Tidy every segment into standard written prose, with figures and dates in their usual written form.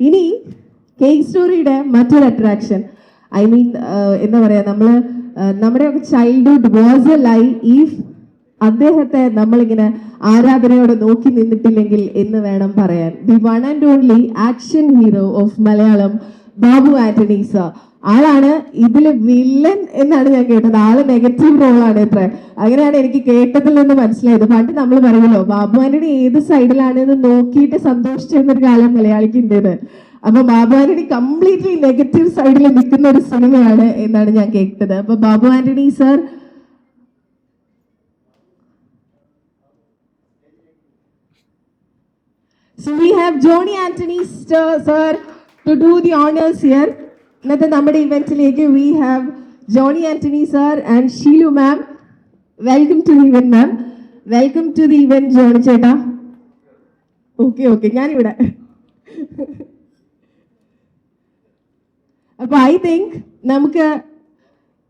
ഇനി കേക്ക് സ്റ്റോറിയുടെ മറ്റൊരു attraction, I mean എന്താ പറയുക, നമ്മുടെയൊക്കെ childhood was a lie if അദ്ദേഹത്തെ നമ്മളിങ്ങനെ ആരാധനയോടെ നോക്കി നിന്നിട്ടില്ലെങ്കിൽ എന്ന് വേണം പറയാൻ. The one and only action hero of Malayalam, Babu Antony sir. ആളാണ് ഇതില് വില്ലൻ എന്നാണ് ഞാൻ കേട്ടത്. ആള് നെഗറ്റീവ് റോളാണ് ഇത്ര. അങ്ങനെയാണ് എനിക്ക് കേട്ടതിൽ നിന്ന് മനസ്സിലായത്. പണ്ട് നമ്മൾ പറയുമല്ലോ ബാബു ആന്റണി ഏത് സൈഡിലാണ് എന്ന് നോക്കിയിട്ട് സന്തോഷിച്ചിരുന്നൊരു കാലം മലയാളിക്ക് ഉണ്ട്. അപ്പൊ ബാബു ആന്റണി കംപ്ലീറ്റ്ലി നെഗറ്റീവ് സൈഡിൽ നിൽക്കുന്ന ഒരു സിനിമയാണ് എന്നാണ് ഞാൻ കേട്ടത്. അപ്പൊ Babu Antony sir, so we have Johnny Anthony sir to do the honors here. ഇന്നത്തെ നമ്മുടെ ഇവന്റിലേക്ക് we have Johnny Anthony sir and Sheelu ma'am. Welcome to the event ma'am. Welcome to the event Johnny ചേട്ടാ. ഓക്കെ ഞാനിവിടെ. അപ്പൊ I think നമുക്ക്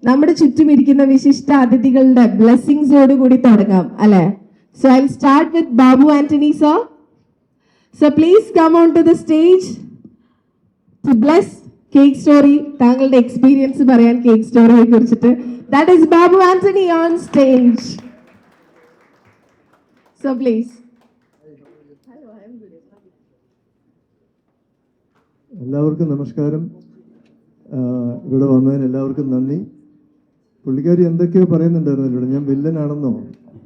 നമ്മുടെ ചുറ്റും ഇരിക്കുന്ന വിശിഷ്ട അതിഥികളുടെ ബ്ലെസ്സിങ്സോട് കൂടി തുടങ്ങാം അല്ലെ? So I'll start with Babu Anthony sir. So please come on to the stage to bless Cake Story. താങ്കളുടെ എക്സ്പീരിയൻസ് പറയാൻ കേക്ക് സ്റ്റോറിയെ കുറിച്ചിട്ട്. That is Babu Anthony on stage. So please. എല്ലാവർക്കും നമസ്കാരം. ഇവിടെ വന്നതിന് എല്ലാവർക്കും നന്ദി. പുള്ളിക്കാരി എന്തൊക്കെയോ പറയുന്നുണ്ടായിരുന്നു ഇവിടെ, ഞാൻ വില്ലനാണെന്നോ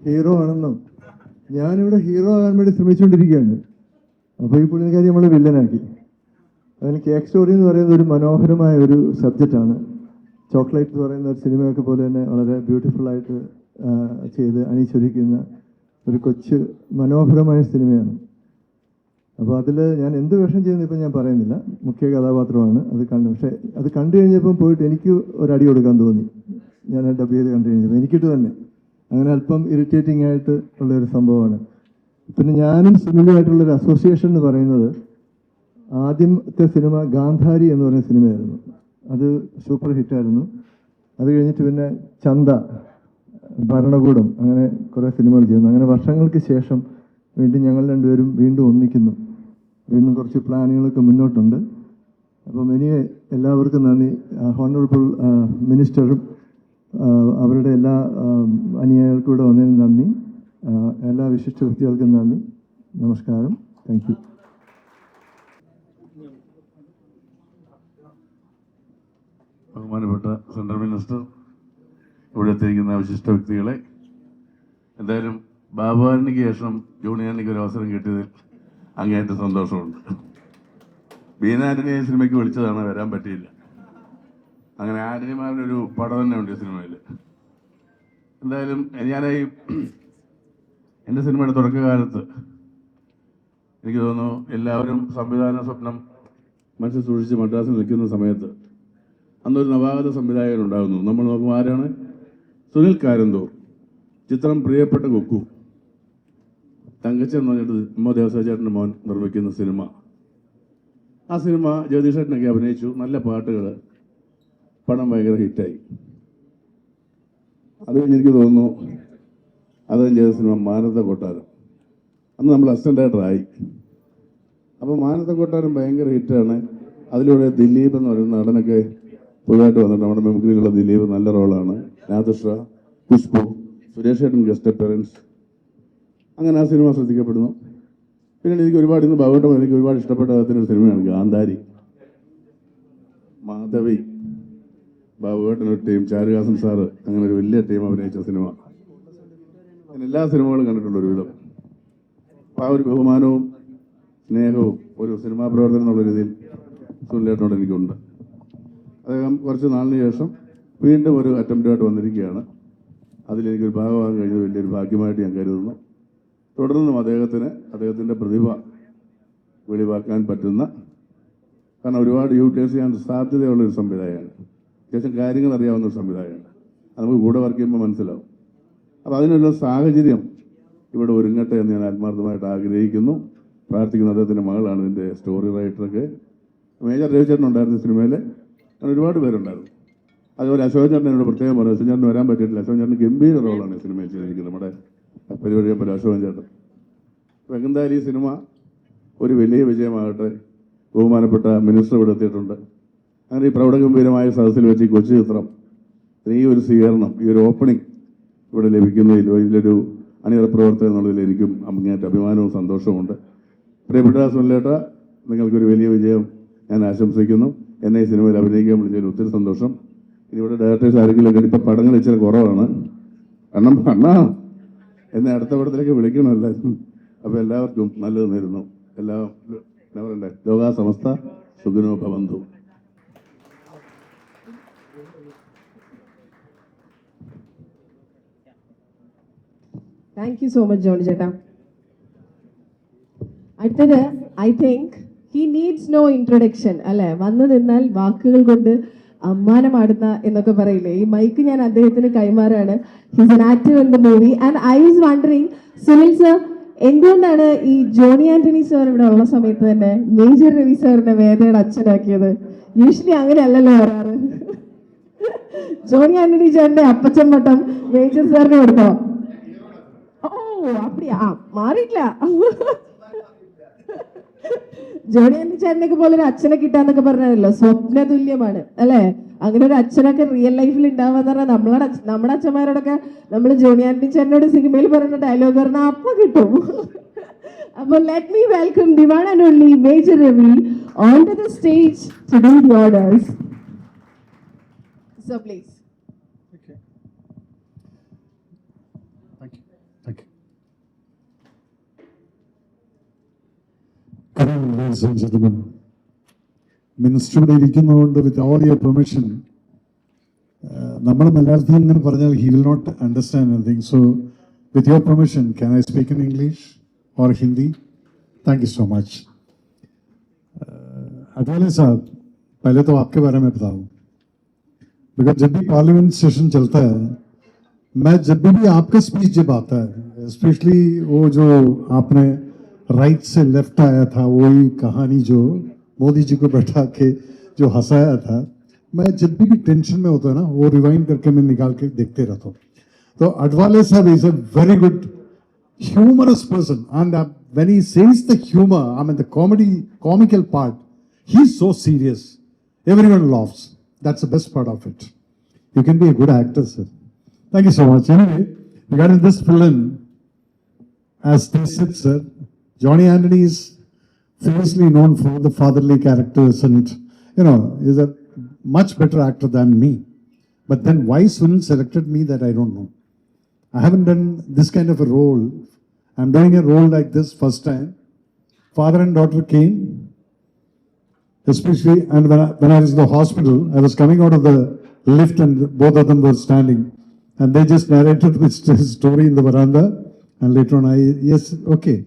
ഹീറോ ആണെന്നോ. ഞാനിവിടെ ഹീറോ ആകാൻ വേണ്ടി ശ്രമിച്ചുകൊണ്ടിരിക്കുകയാണ്. അപ്പോൾ ഈ പുള്ളിക്കാരി നമ്മൾ വില്ലനാക്കി. അതിന് കേക്ക് സ്റ്റോറി എന്ന് പറയുന്നത് ഒരു മനോഹരമായ ഒരു സബ്ജക്റ്റാണ്. ചോക്ലേറ്റ് എന്ന് പറയുന്ന ഒരു സിനിമയൊക്കെ പോലെ തന്നെ വളരെ ബ്യൂട്ടിഫുള്ളായിട്ട് ചെയ്ത് അണിയിച്ചൊരുക്കുന്ന ഒരു കൊച്ചു മനോഹരമായ സിനിമയാണ്. അപ്പോൾ അതിൽ ഞാൻ എന്ത് വേഷം ചെയ്യുന്നത് ഇപ്പം ഞാൻ പറയുന്നില്ല, മുഖ്യ കഥാപാത്രമാണ്. പക്ഷേ അത് കണ്ടു കഴിഞ്ഞപ്പം പോയിട്ട് എനിക്ക് ഒരടി കൊടുക്കാൻ തോന്നി. ഞാൻ ഡബ് ചെയ്ത് കണ്ടു കഴിഞ്ഞപ്പോൾ എനിക്കിട്ട് തന്നെ അങ്ങനെ അല്പം ഇറിറ്റേറ്റിംഗ് ആയിട്ട് ഉള്ളൊരു സംഭവമാണ്. പിന്നെ ഞാനും സിനിമയായിട്ടുള്ളൊരു അസോസിയേഷൻ എന്ന് പറയുന്നത്, ആദ്യത്തെ സിനിമ ഗാന്ധാരി എന്ന് പറയുന്ന സിനിമയായിരുന്നു. അത് സൂപ്പർ ഹിറ്റായിരുന്നു. അത് കഴിഞ്ഞിട്ട് പിന്നെ ചന്ത, ഭരണകൂടം, അങ്ങനെ കുറേ സിനിമകൾ ചെയ്യുന്നു. അങ്ങനെ വർഷങ്ങൾക്ക് ശേഷം വീണ്ടും ഞങ്ങൾ രണ്ടുപേരും വീണ്ടും ഒന്നിക്കുന്നു. വീണ്ടും കുറച്ച് പ്ലാനുകളൊക്കെ മുന്നോട്ടുണ്ട്. അപ്പം ഇനി എല്ലാവർക്കും നന്ദി. ഹോണറബിൾ മിനിസ്റ്ററും അവരുടെ എല്ലാ അനുയായികൾക്കും കൂടെ വന്നതിന് നന്ദി. എല്ലാ വിശിഷ്ട വ്യക്തികൾക്കും നന്ദി. നമസ്കാരം. Thank you. ബഹുമാനപ്പെട്ട സെൻട്രൽ മിനിസ്റ്റർ, ഇവിടെ എത്തിയിരിക്കുന്ന വിശിഷ്ട വ്യക്തികളെ, എന്തായാലും ബാബു ആന്റണിക്ക് ശേഷം ജോണി ആന്റണിക്ക് ഒരു അവസരം കിട്ടിയതിൽ അങ്ങേയറ്റം സന്തോഷമുണ്ട്. ബീന ആന്റണിയെ സിനിമയ്ക്ക് വിളിച്ചതാണ്, വരാൻ പറ്റിയില്ല. അങ്ങനെ ആന്റണിമാരുടെ ഒരു പടം തന്നെ ഉണ്ട് ഈ സിനിമയിൽ. എന്തായാലും ഞാൻ എൻ്റെ സിനിമയുടെ തുടക്കകാലത്ത് എനിക്ക് തോന്നുന്നു എല്ലാവരും സംവിധാന സ്വപ്നം മനസ്സിൽ സൂക്ഷിച്ച് മദ്രാസിൽ നിൽക്കുന്ന സമയത്ത് അന്നൊരു നവാഗത സംവിധായകനുണ്ടാകുന്നു. നമ്മൾ നോക്കുമ്പോൾ ആരാണ്? സുനിൽ കാരന്തൂർ. ചിത്രം പ്രിയപ്പെട്ട കൊക്കു. തങ്കച്ചൻ എന്ന് പറഞ്ഞിട്ട് ദേവസ്വചേട്ടൻ്റെ മോൻ നിർമ്മിക്കുന്ന സിനിമ. ആ സിനിമ ജഗദീഷ് ചേട്ടനൊക്കെ അഭിനയിച്ചു. നല്ല പാട്ടുകൾ, പടം ഭയങ്കര ഹിറ്റായി. അത് കഴിഞ്ഞ് എനിക്ക് തോന്നുന്നു അദ്ദേഹം ചെയ്ത സിനിമ മാനത്തെ കൊട്ടാരം. അന്ന് നമ്മൾ അസിസ്റ്റന്റ് ഡയറക്ടറായി. അപ്പോൾ മാനത്തെ കൊട്ടാരം ഭയങ്കര ഹിറ്റാണ്. അതിലൂടെ ദിലീപ് എന്ന് പറയുന്ന നടനൊക്കെ പുതുതായിട്ട് വന്നിട്ട് നമ്മുടെ മെമുക്രിയിലുള്ള ദിലീപ് നല്ല റോളാണ്. നാദിഷ, പുഷ്പു, സുരേഷ് ചേട്ടൻ ഗസ്റ്റ് അപ്പിയറൻസ്. അങ്ങനെ ആ സിനിമ ശ്രദ്ധിക്കപ്പെടുന്നു. പിന്നീട് എനിക്ക് ഒരുപാട്, ഇന്ന് ബാബുട്ടം എനിക്ക് ഒരുപാട് ഇഷ്ടപ്പെട്ട അദ്ദേഹത്തിൻ്റെ സിനിമയാണ് ഗാന്ധാരി. മാധവി, ബാബുവേട്ടനൊരു ടീം, ചാരുഹാസൻ സാറ്, അങ്ങനെ ഒരു വലിയ ടീം അഭിനയിച്ച സിനിമ. ഞാൻ എല്ലാ സിനിമകളും കണ്ടിട്ടുണ്ട് ഒരുവിധം. അപ്പോൾ ആ ഒരു ബഹുമാനവും സ്നേഹവും ഒരു സിനിമാ പ്രവർത്തനം എന്നുള്ള രീതിയിൽ സുനിലേട്ടനോട് എനിക്കുണ്ട്. അദ്ദേഹം കുറച്ച് നാളിന് ശേഷം വീണ്ടും ഒരു അറ്റംപ്റ്റുമായിട്ട് വന്നിരിക്കുകയാണ്. അതിലെനിക്കൊരു ഭാഗമാകാൻ കഴിഞ്ഞത് വലിയൊരു ഭാഗ്യമായിട്ട് ഞാൻ കരുതുന്നു. തുടർന്നും അദ്ദേഹത്തിൻ്റെ പ്രതിഭ വെളിവാക്കാൻ പറ്റുന്ന, കാരണം ഒരുപാട് യൂട്ടിലൈസ് ചെയ്യാൻ സാധ്യതയുള്ളൊരു സംവിധായകമാണ്. അത്യാവശ്യം കാര്യങ്ങൾ അറിയാവുന്ന ഒരു സംവിധായകമാണ്. അത് നമുക്ക് കൂടെ വർക്ക് ചെയ്യുമ്പോൾ മനസ്സിലാവും. അപ്പോൾ അതിനുള്ള സാഹചര്യം ഇവിടെ ഒരുങ്ങട്ടെ എന്ന് ഞാൻ ആത്മാർത്ഥമായിട്ട് ആഗ്രഹിക്കുന്നു, പ്രാർത്ഥിക്കുന്നു. അദ്ദേഹത്തിൻ്റെ മകളാണ് ഇതിൻ്റെ സ്റ്റോറി റൈറ്ററൊക്കെ. മേജർ രവിചേട്ടൻ ഉണ്ടായിരുന്ന സിനിമയിൽ അങ്ങനെ ഒരുപാട് പേരുണ്ടായിരുന്നു. അതുപോലെ അശോകൻ ചേട്ടൻ എന്നോട് പ്രത്യേകം പറഞ്ഞു, അശോകൻ ചേട്ടൻ വരാൻ പറ്റിയിട്ടില്ല. അശോകൻ ചേട്ടൻ ഗംഭീര റോളാണ് ഈ സിനിമയിൽ ചെയ്തിരിക്കുന്നത്, നമ്മുടെ പരിപാടിയപ്പോൾ അശോകൻ ചേട്ടൻ. അപ്പോൾ എന്തായാലും ഈ സിനിമ ഒരു വലിയ വിജയമാകട്ടെ. ബഹുമാനപ്പെട്ട മിനിസ്റ്റർ ഇവിടെ എത്തിയിട്ടുണ്ട്. അങ്ങനെ ഈ പ്രൗഢഗംഭീരമായ സദസ്സിൽ വെച്ച് ഈ കൊച്ചു ചിത്രം ഈ ഒരു സ്വീകരണം, ഈ ഒരു ഓപ്പണിംഗ് ഇവിടെ ലഭിക്കുന്നതിൽ ഇതിലൊരു അണിയറ പ്രവർത്തകൻ എന്നുള്ളതിൽ എനിക്കും അങ്ങേയറ്റ അഭിമാനവും സന്തോഷവുമുണ്ട്. പ്രിയപ്പെട്ട സുനിലേട്ട, നിങ്ങൾക്കൊരു വലിയ വിജയം ഞാൻ ആശംസിക്കുന്നു. എന്നെ ഈ സിനിമയിൽ അഭിനയിക്കാൻ വിളിച്ചതിൽ ഒത്തിരി സന്തോഷം. ഇനി ഇവിടെ ഡയറക്ടേഴ്സ് ആരെങ്കിലും ഒക്കെ ഇപ്പം പടങ്ങൾ ഇച്ചിരി കുറവാണ്. അണ്ണാ എന്നെ അടുത്ത പടത്തിലേക്ക് വിളിക്കണമല്ല. അപ്പോൾ എല്ലാവർക്കും നല്ലത് നേരുന്നു. എല്ലാ എന്താ പറയണ്ടേ, ലോകാ സമസ്ത സുഖിനോ ഭവന്തു. Thank you so much Johny ചേട്ടാ. അടുത്തത് I think he needs no introduction അല്ലെ. വന്നു നിന്നാൽ വാക്കുകൾ കൊണ്ട് അമ്മാനമാടുന്ന എന്നൊക്കെ പറയില്ലേ, ഈ മൈക്ക് ഞാൻ അദ്ദേഹത്തിന് കൈമാറാണ്. He's an actor in the movie and I was wondering Sunil sir എന്തുകൊണ്ടാണ് ഈ ജോണി ആന്റണി സാർ ഇവിടെ ഉള്ള സമയത്ത് തന്നെ മേജർ രവി സാറിനെ വേദയുടെ അച്ഛനാക്കിയത്? യൂഷ്വലി അങ്ങനെ അല്ലല്ലോ വരാറ്. ജോണി ആന്റണി സാറിന്റെ അപ്പച്ചൻ പട്ടം മേജർ സാറിന് കൊടുത്തോ? ഓ അപ്പടിയാ, മാറിയില്ല. ജോണി ആന്റണി ചേട്ടനൊക്കെ പോലെ ഒരു അച്ഛനെ കിട്ടാന്നൊക്കെ പറഞ്ഞല്ലോ സ്വപ്ന തുല്യമാണ് അല്ലെ. അങ്ങനെ ഒരു അച്ഛനൊക്കെ റിയൽ ലൈഫിൽ ഉണ്ടാവാന്ന് പറഞ്ഞാൽ നമ്മുടെ അച്ഛന്മാരോടൊക്കെ നമ്മൾ ജോണി ആന്റണി ചേട്ടനോട് സിനിമയിൽ പറയുന്ന ഡയലോഗ് പറഞ്ഞാൽ അപ്പൊ കിട്ടും. അപ്പോൾ let me welcome the one and only Major Ravi on to the stage to do the orders. So please. Okay. Thank you. Thank you. Good evening, ladies and gentlemen. Minister ഇവിടെ ഇരിക്കുന്നതുകൊണ്ട് വിത്ത് ഓൾ യുവർ പെർമിഷൻ, നമ്മൾ മലയാളത്തിൽ ഇങ്ങനെ പറഞ്ഞാൽ he will not understand anything. So with your permission can I speak in English और Hindi? Thank you so much. Athawale साहब, पहले तो आपके बारे में बताऊं, बिकॉज जब भी पार्लियामेंट सेशन चलता है, मैं जब भी आपका स्पीच जब आता है, स्पेशली वो जो आपने राइट से लेफ्ट आया था, वही कहानी जो मोदी जी को बैठा के जो हंसाया था, मैं जब भी टेंशन में होता है ना, वो रिवाइंड करके मैं निकाल के देखते रहता हूँ. तो अडवाले साहब is a very good humorous person, and when he says the humor, I mean the comical part, he's so serious, everyone laughs. That's the best part of it. You can be a good actor, sir. Thank you so much. Anyway, regarding this film, as they said, sir, Johnny Anthony is famously known for the fatherly characters, and is a much better actor than me. But then why Sunil selected me, that I don't know. I haven't done this kind of a role. I'm doing a role like this first time. Father and daughter came, especially, and when I was in the hospital, I was coming out of the lift and both of them were standing, and they just narrated this story in the veranda, and later on yes, okay,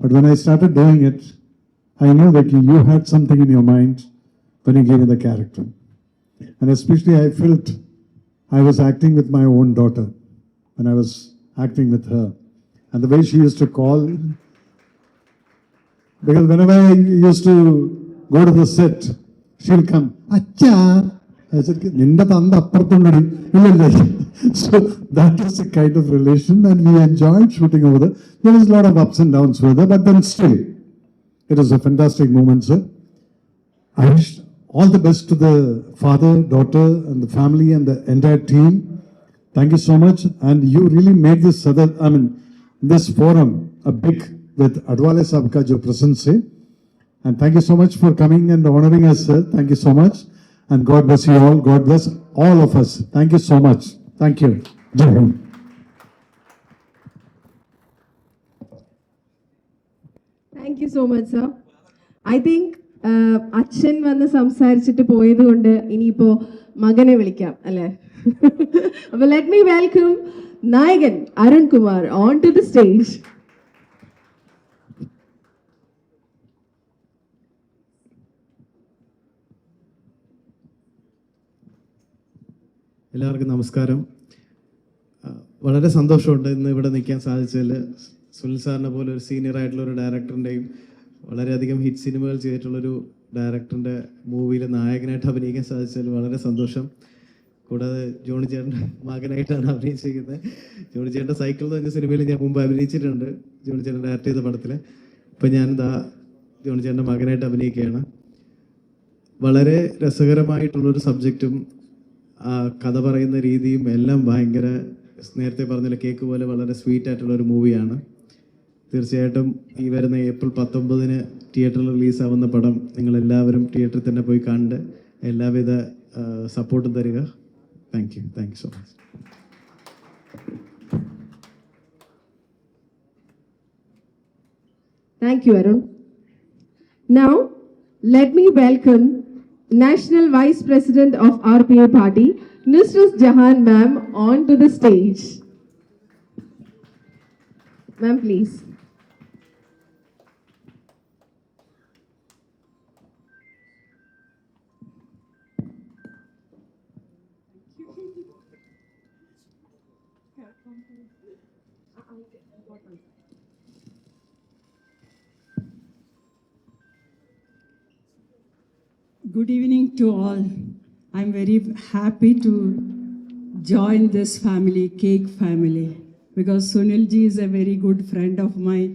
but when I started doing it, I knew that you had something in your mind when you gave me the character, and especially I felt I was acting with my own daughter when I was acting with her. And the way she used to call, because whenever I used to go to the set, she'll come, Acha. I said, Ninda Tanda Apparthundadi. So that was a kind of relation, and we enjoyed shooting over there. There was a lot of ups and downs with her, but then still, it was a fantastic moment, sir. I wish all the best to the father, daughter, and the family and the entire team. Thank you so much. And you really made this forum a big with Adwale Sahab ka jo presence hai. And thank you so much for coming and honoring us, sir. Thank you so much. And God bless you all. God bless all of us. Thank you so much. Thank you. Jai Hind. Thank you so much, sir. I think അച്ഛൻ വന്ന് സംസാരിച്ചിട്ട് പോയത് കൊണ്ട് ഇനിയിപ്പോ മകനെ വിളിക്കാം അല്ലെ. അപ്പൊ ലെറ്റ് മീ വെൽക്കം നായകൻ Arun Kumar on to the stage. എല്ലാവർക്കും നമസ്കാരം. വളരെ സന്തോഷമുണ്ട് ഇന്ന് ഇവിടെ നിൽക്കാൻ സാധിച്ചതിൽ. സുനിൽ സാറിനെ പോലെ ഒരു സീനിയർ ആയിട്ടുള്ള ഒരു ഡയറക്ടറിൻ്റെയും വളരെയധികം ഹിറ്റ് സിനിമകൾ ചെയ്തിട്ടുള്ളൊരു ഡയറക്ടറിൻ്റെ മൂവിയിൽ നായകനായിട്ട് അഭിനയിക്കാൻ സാധിച്ചതിൽ വളരെ സന്തോഷം. കൂടാതെ ജോണി ചേട്ടൻ്റെ മകനായിട്ടാണ് അഭിനയിച്ചിരിക്കുന്നത്. ജോണി ചേട്ടൻ്റെ സൈക്കിൾ എന്ന് പറഞ്ഞ സിനിമയിൽ ഞാൻ മുമ്പ് അഭിനയിച്ചിട്ടുണ്ട്, ജോണി ചേട്ടൻ ഡയറക്ട് ചെയ്ത പടത്തിൽ. ഇപ്പം ഞാനിതാ ജോണി ചേട്ടൻ്റെ മകനായിട്ട് അഭിനയിക്കുകയാണ്. വളരെ രസകരമായിട്ടുള്ളൊരു സബ്ജക്റ്റും കഥ പറയുന്ന രീതിയും എല്ലാം ഭയങ്കര, നേരത്തെ പറഞ്ഞ കേക്ക് പോലെ വളരെ സ്വീറ്റ് ആയിട്ടുള്ളൊരു മൂവിയാണ്. തീർച്ചയായിട്ടും ഈ വരുന്ന ഏപ്രിൽ 19 തിയേറ്ററിൽ റിലീസാവുന്ന പടം നിങ്ങളെല്ലാവരും തിയേറ്ററിൽ തന്നെ പോയി കണ്ട് എല്ലാവിധ സപ്പോർട്ടും തരിക. Thank you so much. Thank you, Arun. Now, let me welcome National Vice President of RPA Party, Nusrat Jahan ma'am, onto the stage. Ma'am, please. Good evening to all. I'm very happy to join this family, Cake family, because Sunil ji is a very good friend of mine.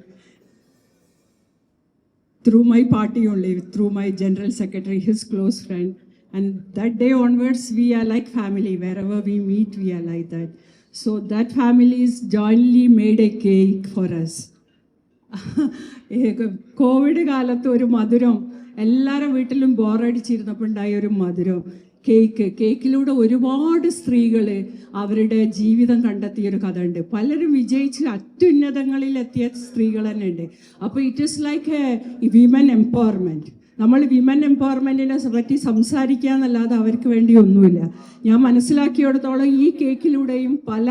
Through my party only, through my general secretary, his close friend. And that day onwards, we are like family. Wherever we meet, we are like that. So that families jointly made a cake for us. Covid കാലത്ത് ഒരു മധുരം, എല്ലാവരുടെ വീട്ടിലും ബോറടിച്ചിരുന്നപ്പോൾ ഉണ്ടായ ഒരു മധുരം, കേക്കിലൂടെ ഒരുപാട് സ്ത്രീകൾ അവരുടെ ജീവിതം കണ്ടെത്തിയൊരു കഥ ഉണ്ട്. പലരും വിജയിച്ച് അത്യുന്നതങ്ങളിലെത്തിയ സ്ത്രീകൾ തന്നെ ഉണ്ട്. അപ്പോൾ it is like A women empowerment. നമ്മൾ വിമൻ എംപവർമെൻറ്റിനെ പറ്റി സംസാരിക്കുക എന്നല്ലാതെ അവർക്ക് വേണ്ടി ഒന്നുമില്ല. ഞാൻ മനസ്സിലാക്കിയിടത്തോളം ഈ കേക്കിലൂടെയും പല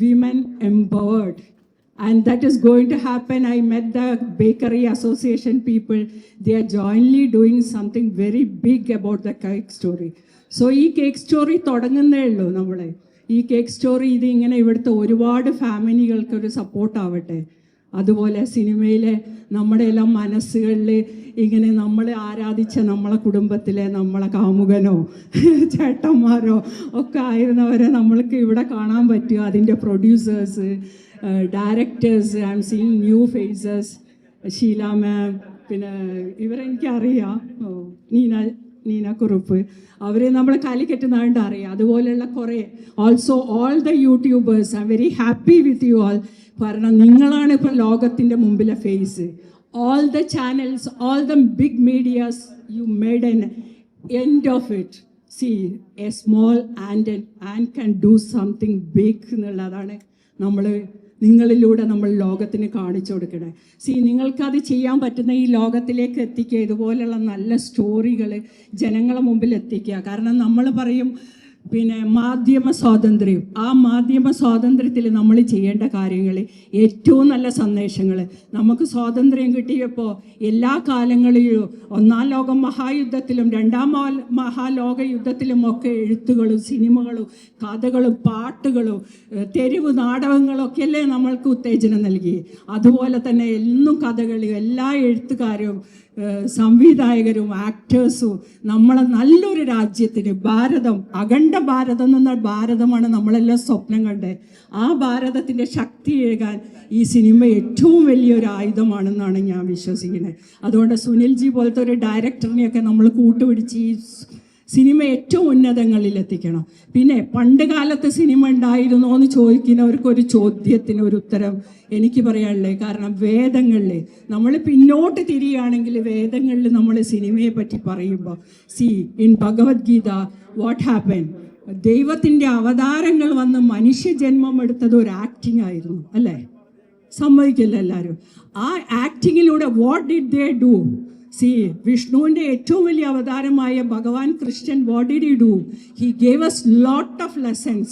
women empowered. And that is going to happen. I met the Bakery Association people. They are jointly doing something very big about the cake story. So ഈ കേക്ക് സ്റ്റോറി തുടങ്ങുന്നേ ഉള്ളൂ. നമ്മളെ ഈ കേക്ക് സ്റ്റോറി ഇത് ഇങ്ങനെ ഇവിടുത്തെ ഒരുപാട് ഫാമിലികൾക്ക് ഒരു സപ്പോർട്ടാവട്ടെ. അതുപോലെ സിനിമയിലെ നമ്മുടെ എല്ലാം മനസ്സുകളിൽ ഇങ്ങനെ നമ്മൾ ആരാധിച്ച നമ്മളെ കുടുംബത്തിലെ നമ്മളെ കാമുകനോ ചേട്ടന്മാരോ ഒക്കെ ആയിരുന്നവരെ നമ്മൾക്ക് ഇവിടെ കാണാൻ പറ്റുക. അതിൻ്റെ producers, directors, I am seeing new faces, Sheela ma'am, പിന്നെ ഇവരെനിക്കറിയാം, നീന കുറുപ്പ്, അവരെ നമ്മൾ കാലിക്കറ്റ് നാണ്ട് അറിയാം. അതുപോലെയുള്ള കുറേ also all the YouTubers, I am very happy with you all. കാരണം നിങ്ങളാണ് ഇപ്പോൾ ലോകത്തിൻ്റെ മുമ്പിലെ face. All the channels, all the big medias, you made an end of it. See a small and can do something big എന്നുള്ളതാണ് നമ്മൾ നിങ്ങളിലൂടെ നമ്മൾ ലോകത്തിന് കാണിച്ചു കൊടുക്കണേ. നിങ്ങൾക്കത് ചെയ്യാൻ പറ്റുന്ന ഈ ലോകത്തിലേക്ക് എത്തിക്കുക, ഇതുപോലെയുള്ള നല്ല സ്റ്റോറികൾ ജനങ്ങളെ മുമ്പിൽ എത്തിക്കുക. കാരണം നമ്മൾ പറയും പിന്നെ മാധ്യമ സ്വാതന്ത്ര്യം, ആ മാധ്യമ സ്വാതന്ത്ര്യത്തിൽ നമ്മൾ ചെയ്യേണ്ട കാര്യങ്ങൾ, ഏറ്റവും നല്ല സന്ദേശങ്ങൾ. നമുക്ക് സ്വാതന്ത്ര്യം കിട്ടിയപ്പോൾ എല്ലാ കാലങ്ങളിലും, ഒന്നാം ലോക മഹായുദ്ധത്തിലും രണ്ടാം മഹാലോക യുദ്ധത്തിലും ഒക്കെ എഴുത്തുകളും സിനിമകളും കഥകളും പാട്ടുകളും തെരുവ് നാടകങ്ങളൊക്കെ അല്ലേ നമ്മൾക്ക് ഉത്തേജനം നൽകി. അതുപോലെ തന്നെ എന്നും കഥകളും എല്ലാ എഴുത്തുകാരും സംവിധായകരും ആക്ടേഴ്സും നമ്മളെ നല്ലൊരു രാജ്യത്തിന്, ഭാരതം, അഖണ്ഡ ഭാരതം എന്ന ഭാരതമാണ് നമ്മളെല്ലാം സ്വപ്നം കണ്ടത്. ആ ഭാരതത്തിൻ്റെ ശക്തി ഏകാൻ ഈ സിനിമ ഏറ്റവും വലിയൊരു ആയുധമാണെന്നാണ് ഞാൻ വിശ്വസിക്കുന്നത്. അതുകൊണ്ട് സുനിൽജി പോലത്തെ ഒരു ഡയറക്ടറിനെയൊക്കെ നമ്മൾ കൂട്ടുപിടിച്ച് ഈ സിനിമ ഏറ്റവും ഉന്നതങ്ങളിൽ എത്തിക്കണം. പിന്നെ പണ്ട് കാലത്ത് സിനിമ ഉണ്ടായിരുന്നോ എന്ന് ചോദിക്കുന്നവർക്കൊരു ചോദ്യത്തിന് ഒരു ഉത്തരം എനിക്ക് പറയാനുള്ളത്. കാരണം വേദങ്ങളിൽ നമ്മൾ പിന്നോട്ട് തിരിയുകയാണെങ്കിൽ വേദങ്ങളിൽ നമ്മൾ സിനിമയെ പറ്റി പറയുമ്പോൾ ഇൻ ഭഗവത്ഗീത വാട്ട് ഹാപ്പൻ, ദൈവത്തിൻ്റെ അവതാരങ്ങൾ വന്ന് മനുഷ്യജന്മം എടുത്തത് ഒരു ആക്ടിങ് ആയിരുന്നു, അല്ലേ? സമ്മതിക്കില്ല എല്ലാവരും. ആ ആക്ടിങ്ങിലൂടെ വാട്ട് ഡിഡ് ദേ ഡു? വിഷ്ണുവിൻ്റെ ഏറ്റവും വലിയ അവതാരമായ ഭഗവാൻ Krishnan what did he do? He gave us lot of lessons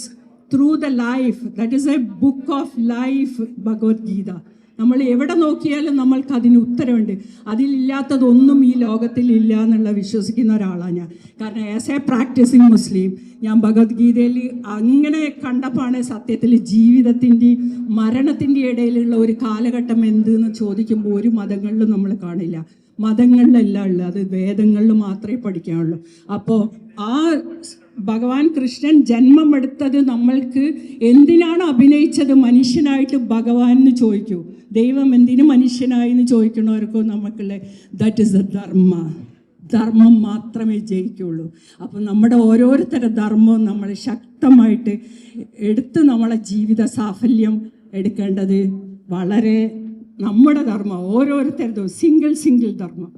through the life. That is a book of life, Bhagavad Gita. നമ്മൾ എവിടെ നോക്കിയാലും നമ്മൾക്ക് അതിന് ഉത്തരവുണ്ട്. അതിലില്ലാത്തതൊന്നും ഈ ലോകത്തിൽ ഇല്ല എന്നുള്ള വിശ്വസിക്കുന്ന ഒരാളാണ് ഞാൻ. കാരണം ആസ് എ പ്രാക്ടീസിങ് മുസ്ലിം ഞാൻ ഭഗവത്ഗീതയിൽ അങ്ങനെ കണ്ടപ്പോഴാണ് സത്യത്തിൽ ജീവിതത്തിൻ്റെയും മരണത്തിൻ്റെ ഇടയിലുള്ള ഒരു കാലഘട്ടം എന്തെന്ന് ചോദിക്കുമ്പോൾ ഒരു മതങ്ങളിലും നമ്മൾ കാണില്ല. മതങ്ങളിലല്ല ഉള്ളത്, അത് വേദങ്ങളിൽ മാത്രമേ പഠിക്കാനുള്ളൂ. അപ്പോൾ ആ ഭഗവാൻ കൃഷ്ണൻ ജന്മമെടുത്തത് നമ്മൾക്ക് എന്തിനാണ് അഭിനയിച്ചത് മനുഷ്യനായിട്ട് ഭഗവാൻ എന്ന് ചോദിക്കൂ. ദൈവം എന്തിനു മനുഷ്യനായി എന്ന് ചോദിക്കണവർക്കോ നമുക്കുള്ള ദാറ്റ് ഇസ് ദ ധർമ്മം മാത്രമേ ജയിക്കുള്ളൂ. അപ്പോൾ നമ്മുടെ ഓരോരുത്തരുടെ ധർമ്മവും നമ്മൾ ശക്തമായിട്ട് എടുത്ത് നമ്മളെ ജീവിത സാഫല്യം എടുക്കേണ്ടത് വളരെ നമ്മുടെ ധർമ്മം, ഓരോരുത്തരുടെയും സിംഗിൾ ധർമ്മം.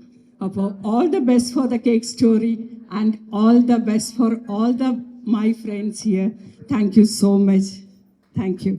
അപ്പോൾ all the best for the cake story and all the best for all the my friends here. Thank you so much. Thank you.